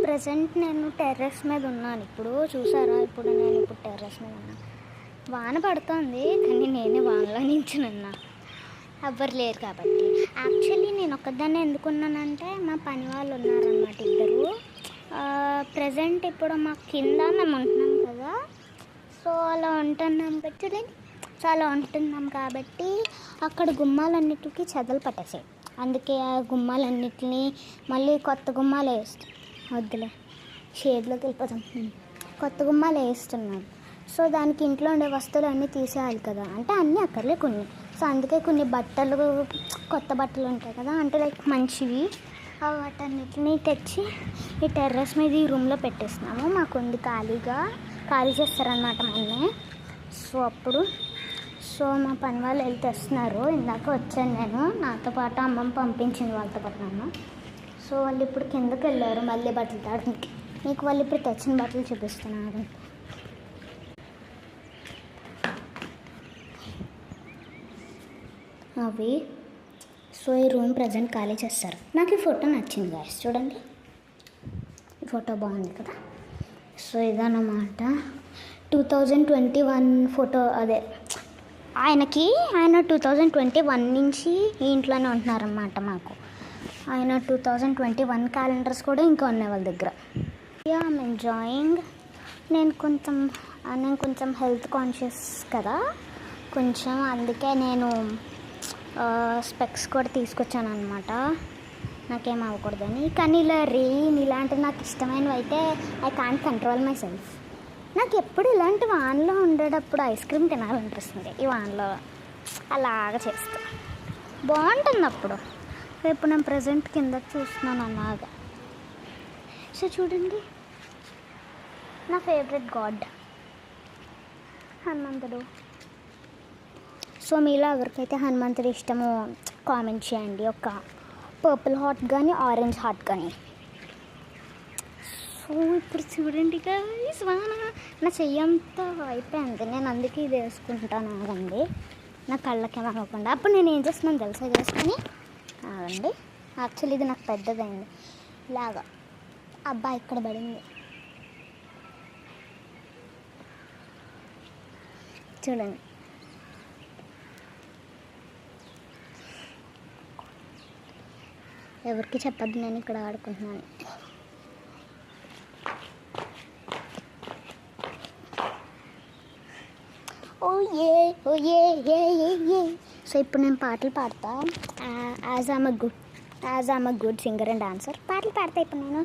Present నేను terrace మీద ఉన్నాను. ఇప్పుడు చూసారా, నేను టెర్రస్ మీద ఉన్నాను. వాన పడుతుంది కానీ నేనే వానలో నించునున్నా, ఎవ్వరు లేరు కాబట్టి. యాక్చువల్లీ నేను ఒక్కదాన్నే ఎందుకున్నానంటే మా పని వాళ్ళు ఉన్నారన్నమాట, ఇద్దరు. ప్రజెంట్ ఇప్పుడు మా కింద మేము ఉంటున్నాం కదా, సో అలా ఉంటున్నాం కాబట్టి అక్కడ గుమ్మాలన్నిటికీ చెదలు పట్టేసాయి. అందుకే ఆ గుమ్మాలన్నిటిని మళ్ళీ కొత్త గుమ్మాలు వేస్తాం. వద్దులే, షేడ్లోకి వెళ్ళిపోతాం. కొత్త గుమ్మాలు వేస్తున్నాం. సో దానికి ఇంట్లో ఉండే వస్తువులు అన్నీ తీసేయాలి కదా, అంటే అన్నీ అక్కర్లే కొన్ని. సో అందుకే కొన్ని బట్టలు, కొత్త బట్టలు ఉంటాయి కదా, అంటే లైక్ మంచివి, ఆ వాటన్నిటిని తెచ్చి ఈ టెర్రస్ మీద ఈ రూమ్లో పెట్టేస్తున్నాము. మాకుంది ఖాళీ చేస్తారనమాట మొన్నే. సో మా పని వాళ్ళు వెళ్ళి తెస్తున్నారు. ఇందాక వచ్చాను నేను, నాతో పాటు అమ్మమ్మ పంపించింది వాళ్ళతో పాటు నన్ను. సో వాళ్ళు ఇప్పుడు కిందకి వెళ్ళారు మళ్ళీ బట్టలు తాడడానికి. మీకు వాళ్ళు ఇప్పుడు తెచ్చిన బట్టలు చూపిస్తున్నారు అవి. సో ఈ రూమ్ ప్రజెంట్ ఖాళీ చేస్తారు. నాకు ఈ ఫోటో నచ్చింది గాయస్, చూడండి, ఈ ఫోటో బాగుంది కదా. సో ఇదన్నమాట 2021 ఫోటో. అదే ఆయన 2021 నుంచి ఈ ఇంట్లోనే ఉంటున్నారన్నమాట. మాకు ఆయన 2021 క్యాలెండర్స్ కూడా ఇంకా ఉన్నాయి వాళ్ళ దగ్గర. I'm enjoying. నేను కొంచెం హెల్త్ కాన్షియస్ కదా కొంచెం, అందుకే నేను స్పెక్స్ కూడా తీసుకొచ్చాను అనమాట, నాకేం అవ్వకూడదని. కానీ ఇలాంటివి నాకు ఇష్టమైనవి అయితే I can't control my self. నాకు ఎప్పుడు ఇలాంటి వానలో ఉండేటప్పుడు ఐస్ క్రీమ్ తినాలనిపిస్తుంది. ఈ వానలో అలాగా చేస్తా బాగుంటుంది అప్పుడు. ఇప్పుడు నేను ప్రజెంట్ కింద చూస్తున్నాను అలాగా. సో చూడండి, నా ఫేవరెట్ గాడ్ హనుమంతుడు. సో మీలో ఎవరికైతే హనుమంతుడు ఇష్టమో కామెంట్ చేయండి, ఒక పర్పుల్ హార్ట్ కానీ ఆరెంజ్ హార్ట్ కానీ. సో ఇప్పుడు చూడండి గైస్, వాన నా చెయ్యంతా అయిపోయింది. నేను అందుకే ఇది వేసుకుంటాను, ఆగండి, నా కళ్ళకేం అవ్వకుండా. అప్పుడు నేను ఏం చేస్తున్నాను తెలుసా, ఇది వేసుకొని ఆగండి. యాక్చువల్లీ ఇది నాకు పెద్దదైంది ఇలాగా. అబ్బా ఇక్కడ పడింది చూడండి. ఎవరికి చెప్పద్దు నేను ఇక్కడ ఆడుకుంటున్నాను. ఓ ఏ. సో ఇప్పుడు నేను పాటలు పాడతా. As I'm a good singer and dancer పాటలు పాడతా ఇప్పుడు నేను.